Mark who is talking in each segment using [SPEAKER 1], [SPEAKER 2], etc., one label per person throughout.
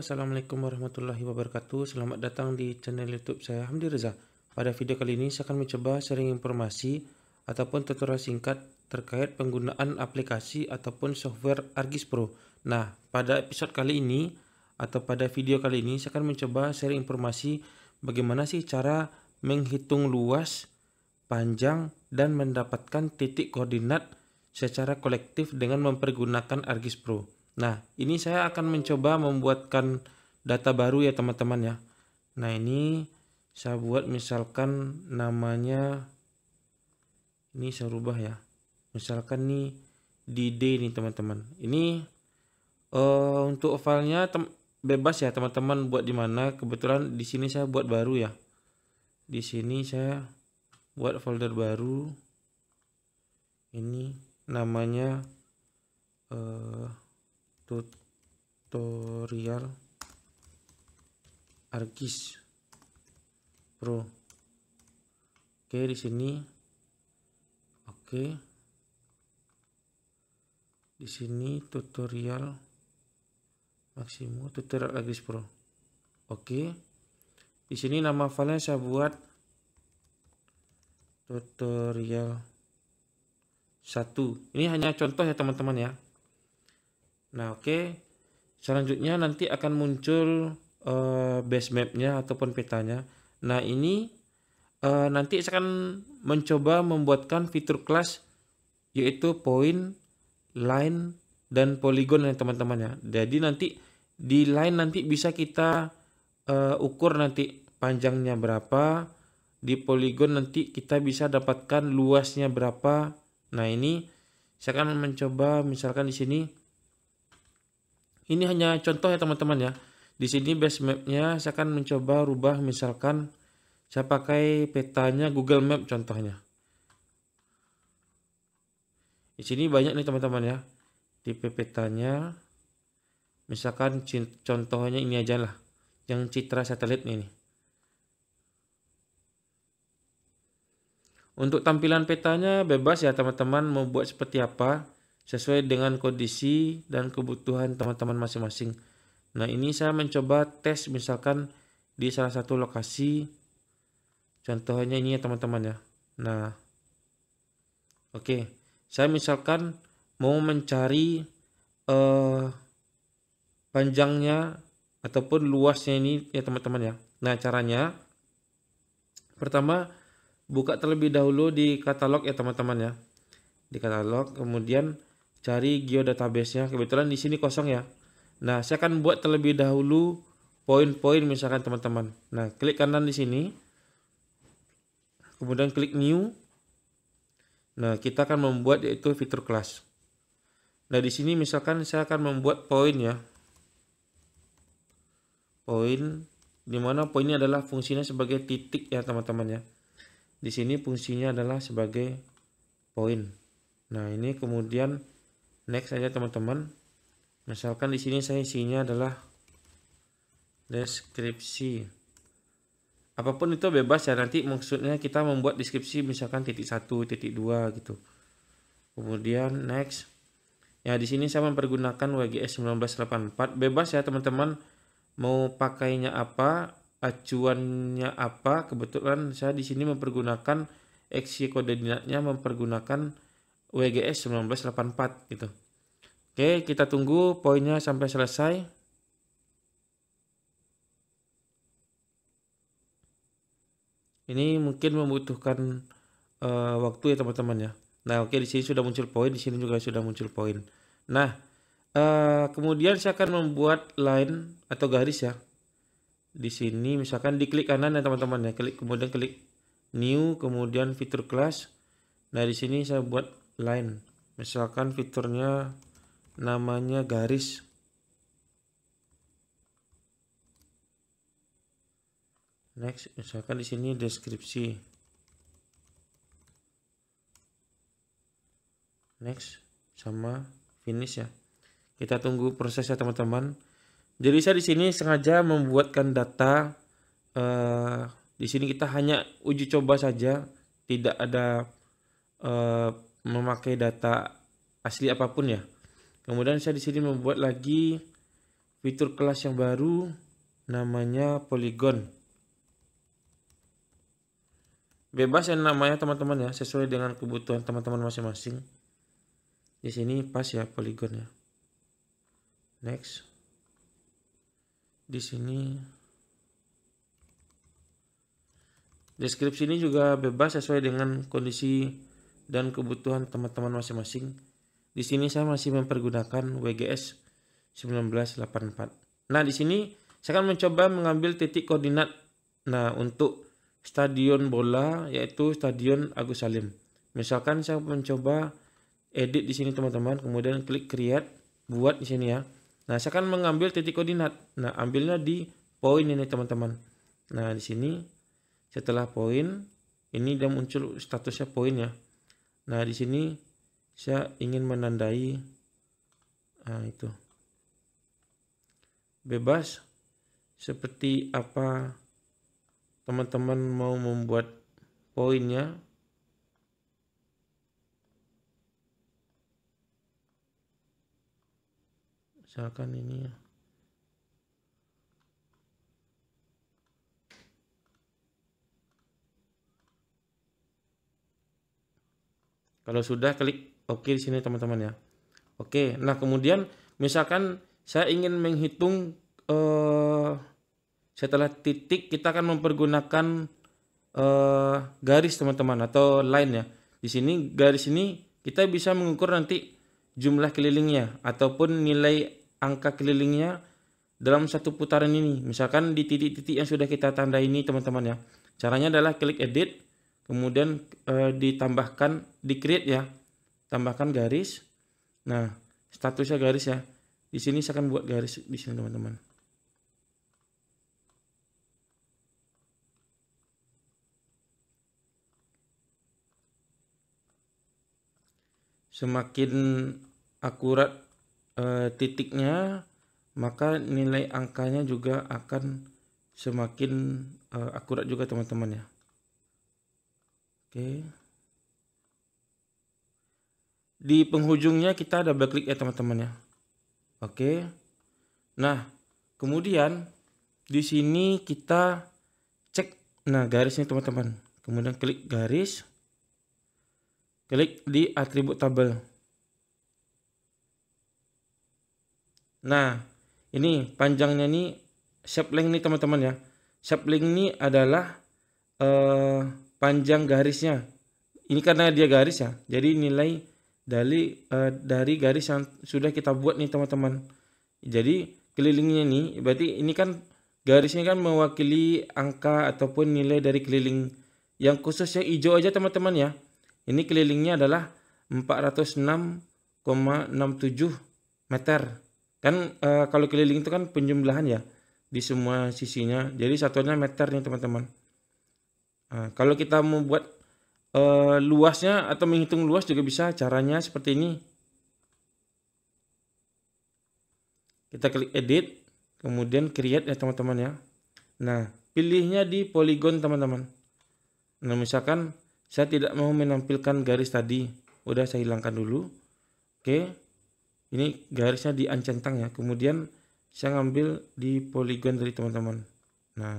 [SPEAKER 1] Assalamualaikum warahmatullahi wabarakatuh. Selamat datang di channel YouTube saya, Hamdi Reza. Pada video kali ini saya akan mencoba sharing informasi ataupun tutorial singkat terkait penggunaan aplikasi ataupun software ArcGIS Pro. Nah, pada episode kali ini atau pada video kali ini saya akan mencoba sharing informasi bagaimana sih cara menghitung luas, panjang, dan mendapatkan titik koordinat secara kolektif dengan mempergunakan ArcGIS Pro. Nah, ini saya akan mencoba membuatkan data baru ya teman-teman ya. Nah, ini saya buat misalkan namanya, ini saya rubah ya. Misalkan nih DD nih teman-teman. Ini untuk filenya bebas ya teman-teman buat di mana. Kebetulan di sini saya buat baru ya. Di sini saya buat folder baru. Ini namanya tutorial ArcGIS Pro. Oke, di sini. Oke. Di sini tutorial Maximo tutorial ArcGIS Pro. Oke. Di sini nama filenya saya buat tutorial 1. Ini hanya contoh ya teman-teman ya. Nah, oke. Selanjutnya nanti akan muncul base mapnya ataupun petanya. Nah, ini nanti saya akan mencoba membuatkan fitur kelas yaitu point, line, dan polygon ya teman-teman ya. Jadi nanti di line nanti bisa kita ukur nanti panjangnya berapa, di polygon nanti kita bisa dapatkan luasnya berapa. Nah, ini saya akan mencoba misalkan di sini. Ini hanya contoh ya teman-teman ya. Di sini base mapnya saya akan mencoba rubah, misalkan saya pakai petanya Google Map contohnya. Di sini banyak nih teman-teman ya. Tipe petanya, misalkan contohnya ini aja lah, yang citra satelit ini. Untuk tampilan petanya bebas ya teman-teman mau buat seperti apa, sesuai dengan kondisi dan kebutuhan teman-teman masing-masing. Nah, ini saya mencoba tes misalkan di salah satu lokasi. Contohnya ini ya teman-teman ya. Nah, oke. Saya misalkan mau mencari panjangnya ataupun luasnya ini ya teman-teman ya. Nah, caranya pertama buka terlebih dahulu di katalog ya teman-teman ya. Di katalog, kemudian cari geodatabase-nya. Kebetulan di sini kosong ya. Nah, saya akan buat terlebih dahulu poin-poin misalkan teman-teman. Nah, klik kanan di sini. Kemudian klik new. Nah, kita akan membuat yaitu fitur kelas. Nah, di sini misalkan saya akan membuat poin ya. Poin, dimana poinnya adalah fungsinya sebagai titik ya teman-teman ya. Di sini fungsinya adalah sebagai poin. Nah, ini kemudian next saja teman-teman. Misalkan di sini saya isinya adalah deskripsi. Apapun itu bebas ya, nanti maksudnya kita membuat deskripsi misalkan titik 1, titik 2 gitu. Kemudian next. Ya, di sini saya mempergunakan WGS 1984. Bebas ya teman-teman mau pakainya apa, acuannya apa. Kebetulan saya di sini mempergunakan XY koordinatnya mempergunakan WGS 1984 gitu. Oke, kita tunggu poinnya sampai selesai. Ini mungkin membutuhkan waktu ya teman-teman ya. Nah, oke, di sini sudah muncul poin, di sini juga sudah muncul poin. Nah, kemudian saya akan membuat line atau garis ya. Di sini misalkan diklik kanan ya teman-teman ya, kemudian klik new, kemudian fitur kelas. Nah, di sini saya buat line. Misalkan fiturnya namanya garis. Next, misalkan di sini deskripsi. Next sama finish ya. Kita tunggu prosesnya teman-teman. Jadi saya di sini sengaja membuatkan data. Di sini kita hanya uji coba saja, tidak ada memakai data asli apapun ya. Kemudian saya di sini membuat lagi fitur kelas yang baru namanya polygon. Bebas yang namanya teman-teman ya, sesuai dengan kebutuhan teman-teman masing-masing. Di sini pas ya polygon ya. Next. Di sini deskripsi ini juga bebas sesuai dengan kondisi dan kebutuhan teman-teman masing-masing. Di sini saya masih mempergunakan WGS 1984. Nah, di sini saya akan mencoba mengambil titik koordinat. Nah, untuk stadion bola yaitu Stadion Agus Salim. Misalkan saya mencoba edit di sini teman-teman, kemudian klik create, buat di sini ya. Nah, saya akan mengambil titik koordinat. Nah, ambilnya di poin ini teman-teman. Nah, di sini setelah poin ini dia muncul statusnya poin ya. Nah, di sini saya ingin menandai itu. Bebas seperti apa teman-teman mau membuat poinnya. Misalkan ini ya. Kalau sudah klik OK di sini teman-teman ya. Oke, nah kemudian misalkan saya ingin menghitung setelah titik kita akan mempergunakan garis teman-teman atau line ya. Di sini garis ini kita bisa mengukur nanti jumlah kelilingnya ataupun nilai angka kelilingnya dalam satu putaran ini. Misalkan di titik-titik yang sudah kita tandai ini teman-teman ya. Caranya adalah klik edit, kemudian ditambahkan di create ya. Tambahkan garis. Nah, statusnya garis ya. Di sini saya akan buat garis di sini teman-teman. Semakin akurat titiknya, maka nilai angkanya juga akan semakin akurat juga teman-teman ya. Oke. Di penghujungnya kita double klik ya teman-teman ya. Oke. Nah, kemudian di sini kita cek garisnya teman-teman. Kemudian klik garis. Klik di atribut tabel. Nah, ini panjangnya nih shape length nih teman-teman ya. Shape length ini adalah panjang garisnya. Ini karena dia garis ya. Jadi nilai dari garis yang sudah kita buat nih teman-teman. Jadi kelilingnya nih, berarti ini kan garisnya kan mewakili angka ataupun nilai dari keliling. Yang khusus yang hijau aja teman-teman ya. Ini kelilingnya adalah 406,67 meter. Kan kalau keliling itu kan penjumlahan ya di semua sisinya. Jadi satuannya meter nih teman-teman. Kalau kita membuat luasnya atau menghitung luas juga bisa, caranya seperti ini. Kita klik edit, kemudian create ya teman-teman ya. Nah, pilihnya di polygon teman-teman. Nah, misalkan saya tidak mau menampilkan garis tadi, udah saya hilangkan dulu. Oke, ini garisnya diancentang ya. Kemudian saya ngambil di polygon dari teman-teman. Nah,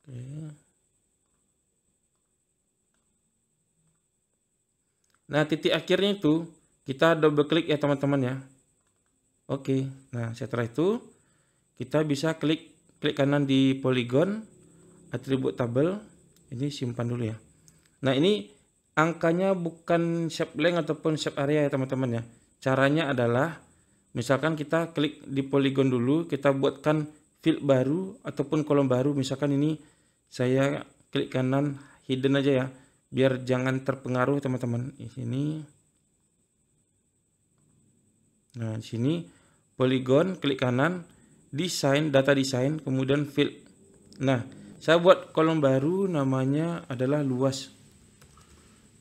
[SPEAKER 1] oke. Nah, titik akhirnya itu kita double klik ya teman-teman ya. Oke, nah setelah itu kita bisa klik kanan di polygon, atribut tabel. Ini simpan dulu ya. Nah, ini angkanya bukan shape length ataupun shape area ya teman-teman ya. Caranya adalah misalkan kita klik di polygon dulu, kita buatkan field baru ataupun kolom baru. Misalkan ini saya klik kanan hidden aja ya, biar jangan terpengaruh teman-teman. Di sini. Nah, di sini polygon, klik kanan, desain, data desain, kemudian field. Nah, saya buat kolom baru namanya adalah luas.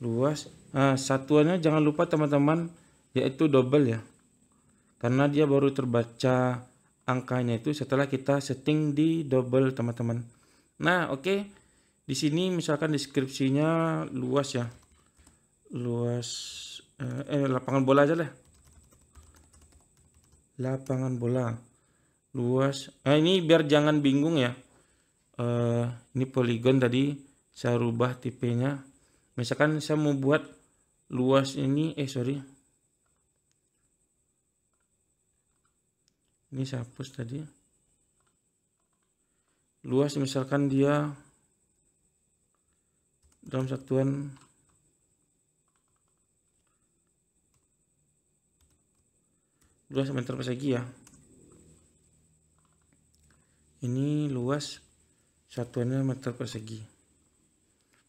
[SPEAKER 1] Luas. Nah, satuannya jangan lupa teman-teman yaitu double ya. Karena dia baru terbaca angkanya itu setelah kita setting di double teman-teman.
[SPEAKER 2] Nah, oke. Di sini misalkan deskripsinya luas ya. Luas lapangan bola aja lah. Lapangan bola. Luas. Nah, ini biar jangan bingung ya. Ini poligon tadi saya rubah tipenya. Misalkan saya mau buat luas ini ini saya hapus tadi. Luas misalkan dia dalam satuan luas meter persegi ya. Ini luas satuannya meter persegi.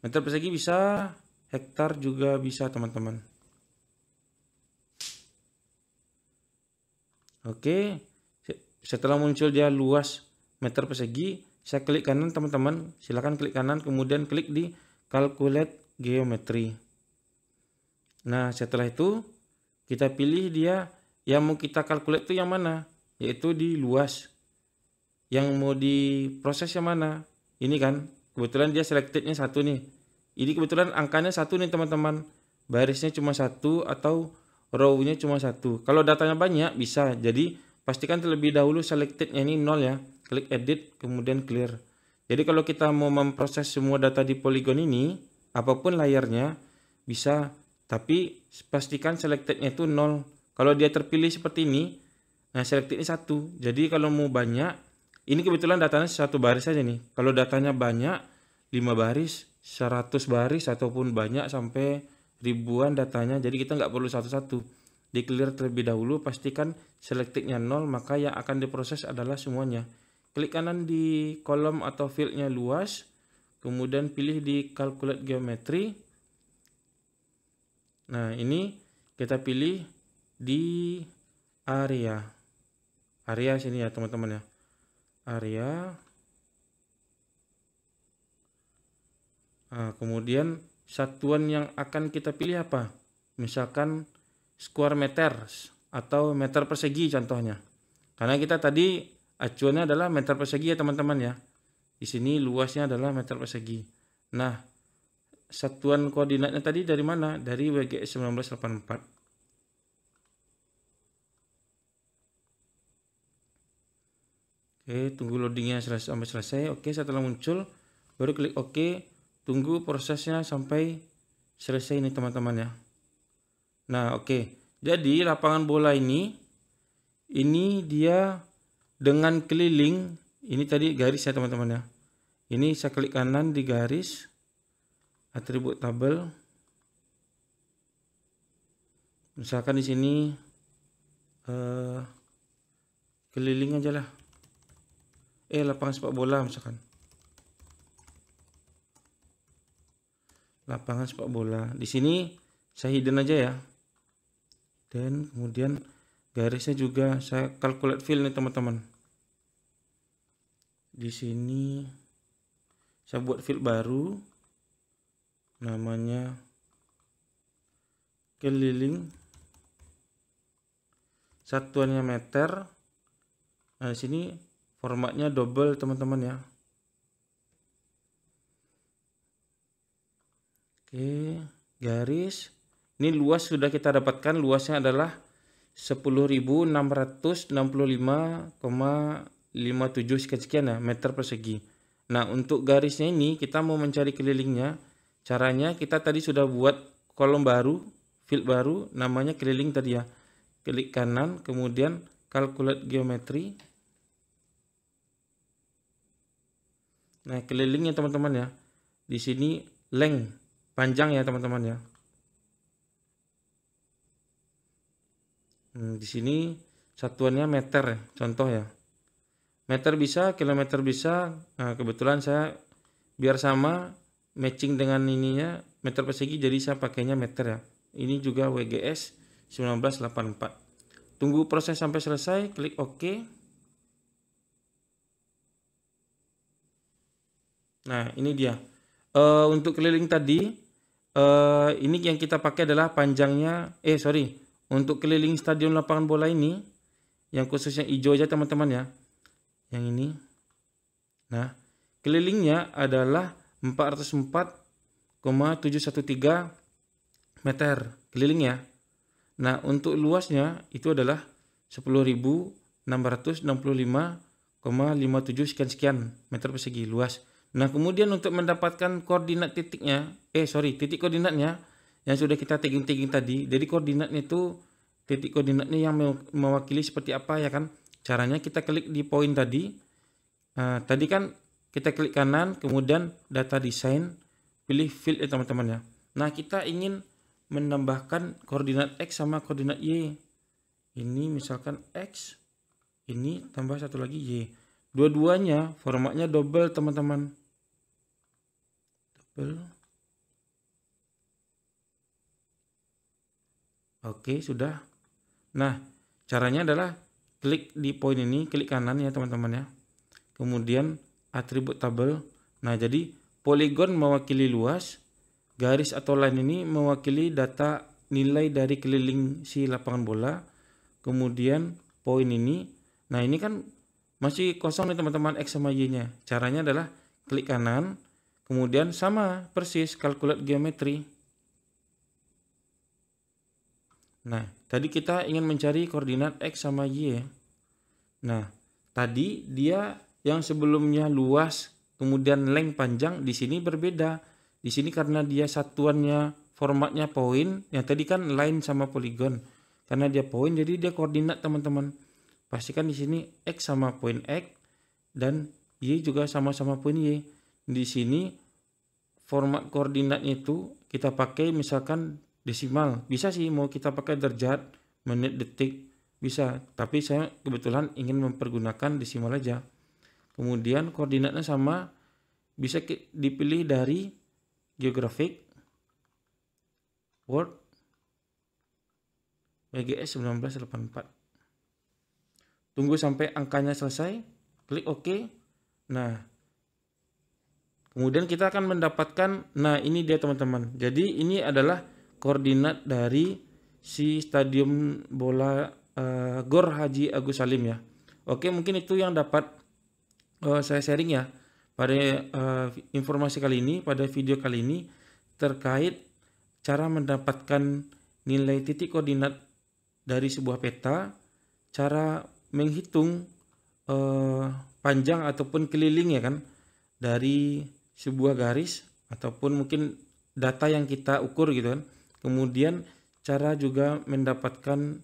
[SPEAKER 2] Meter persegi bisa, hektar juga bisa teman-teman. Oke, setelah muncul dia luas meter persegi, saya klik kanan teman-teman. Silahkan klik kanan, kemudian klik di calculate geometry. Nah, setelah itu kita pilih dia yang mau kita calculate itu yang mana, yaitu di luas. Yang mau diproses yang mana? Ini kan, kebetulan dia selectednya 1 nih. Ini kebetulan angkanya 1 nih teman-teman. Barisnya cuma 1 atau row-nya cuma 1. Kalau datanya banyak bisa. Jadi pastikan terlebih dahulu selectednya ini 0 ya. Klik edit kemudian clear. Jadi kalau kita mau memproses semua data di poligon ini, apapun layarnya bisa. Tapi pastikan selectednya itu 0. Kalau dia terpilih seperti ini, nah selectednya 1. Jadi kalau mau banyak, ini kebetulan datanya 1 baris saja nih. Kalau datanya banyak, 5 baris, 100 baris, ataupun banyak sampai ribuan datanya. Jadi kita nggak perlu satu-satu. Di clear terlebih dahulu, pastikan selectednya 0, maka yang akan diproses adalah semuanya. Klik kanan di kolom atau fieldnya luas, kemudian pilih di calculate geometry. Nah, ini kita pilih di area. Area sini ya teman-teman ya. Area. Nah, kemudian satuan yang akan kita pilih apa? Misalkan square meters atau meter persegi contohnya. Karena kita tadi acuannya adalah meter persegi ya teman-teman ya. Di sini luasnya adalah meter persegi. Nah, satuan koordinatnya tadi dari mana? Dari WGS 1984. Oke, tunggu loadingnya sampai selesai. Oke, setelah muncul, baru klik OK. Tunggu prosesnya sampai selesai ini teman-teman ya. Nah, oke. Jadi lapangan bola ini dia dengan keliling. Ini tadi garis ya teman-teman ya. Ini saya klik kanan di garis, atribut tabel. Misalkan di sini keliling aja lah. Lapangan sepak bola misalkan. Lapangan sepak bola. Di sini saya hidden aja ya. Dan kemudian garisnya juga saya calculate fill nih teman-teman. Di sini saya buat field baru. Namanya keliling. Satuannya meter. Nah, di sini formatnya double teman-teman ya. Oke, garis. Ini luas sudah kita dapatkan, luasnya adalah 10.665,57 sekian ya meter persegi. Nah, untuk garisnya ini kita mau mencari kelilingnya. Caranya kita tadi sudah buat kolom baru, field baru, namanya keliling tadi ya. Klik kanan, kemudian calculate geometry. Nah, kelilingnya teman-teman ya. Di sini length, panjang ya teman-teman ya. Di sini satuannya meter, contoh ya. Meter bisa, kilometer bisa. Nah, kebetulan saya biar sama matching dengan ininya meter persegi, jadi saya pakainya meter ya. Ini juga WGS 1984. Tunggu proses sampai selesai, klik OK. Nah, ini dia. Untuk keliling tadi, ini yang kita pakai adalah panjangnya, untuk keliling stadion lapangan bola ini, yang khusus yang hijau aja teman-teman ya. Yang ini. Nah, kelilingnya adalah 404,713 meter kelilingnya. Nah, untuk luasnya itu adalah 10.665,57 sekian meter persegi luas. Nah, kemudian untuk mendapatkan koordinat titiknya, titik koordinatnya yang sudah kita tagging tadi. Jadi koordinatnya itu titik koordinatnya yang mewakili seperti apa ya kan? Caranya kita klik di poin tadi. Tadi kan kita klik kanan, kemudian data desain, pilih field ya teman-teman ya. Nah, kita ingin menambahkan koordinat X sama koordinat Y. Ini misalkan X, ini tambah satu lagi Y. Dua-duanya formatnya double teman-teman. Double. Oke, sudah. Nah, caranya adalah klik di poin ini, klik kanan ya teman-teman ya. Kemudian atribut tabel. Nah, jadi poligon mewakili luas, garis atau line ini mewakili data nilai dari keliling si lapangan bola. Kemudian poin ini, nah ini kan masih kosong nih teman-teman X sama Y-nya. Caranya adalah klik kanan, kemudian sama persis calculate geometry. Nah, tadi kita ingin mencari koordinat X sama Y. Nah, tadi dia yang sebelumnya luas, kemudian length panjang, di sini berbeda. Di sini karena dia satuannya formatnya poin, yang tadi kan line sama poligon. Karena dia poin, jadi dia koordinat teman-teman. Pastikan di sini X sama poin X dan Y juga sama-sama poin Y. Di sini format koordinatnya itu kita pakai misalkan desimal. Bisa sih mau kita pakai derajat, menit, detik, bisa. Tapi saya kebetulan ingin mempergunakan desimal aja. Kemudian koordinatnya sama, bisa dipilih dari geographic, Word, WGS 1984. Tunggu sampai angkanya selesai, klik OK. Nah, kemudian kita akan mendapatkan, nah ini dia teman-teman. Jadi ini adalah koordinat dari si stadion bola Gor Haji Agus Salim ya. Oke, mungkin itu yang dapat saya sharing ya pada informasi kali ini, pada video kali ini terkait cara mendapatkan nilai titik koordinat dari sebuah peta, cara menghitung panjang ataupun keliling ya kan dari sebuah garis ataupun mungkin data yang kita ukur gitu kan. Kemudian cara juga mendapatkan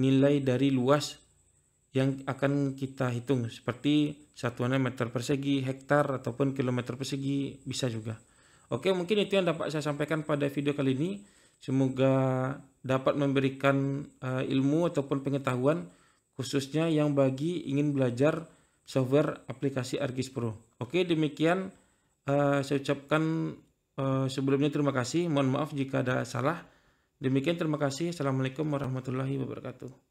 [SPEAKER 2] nilai dari luas yang akan kita hitung seperti satuannya meter persegi, hektar ataupun kilometer persegi bisa juga. Oke, mungkin itu yang dapat saya sampaikan pada video kali ini. Semoga dapat memberikan ilmu ataupun pengetahuan khususnya yang bagi ingin belajar software aplikasi ArcGIS Pro. Oke, demikian saya ucapkan sebelumnya terima kasih. Mohon maaf jika ada salah. Demikian terima kasih. Assalamualaikum warahmatullahi wabarakatuh.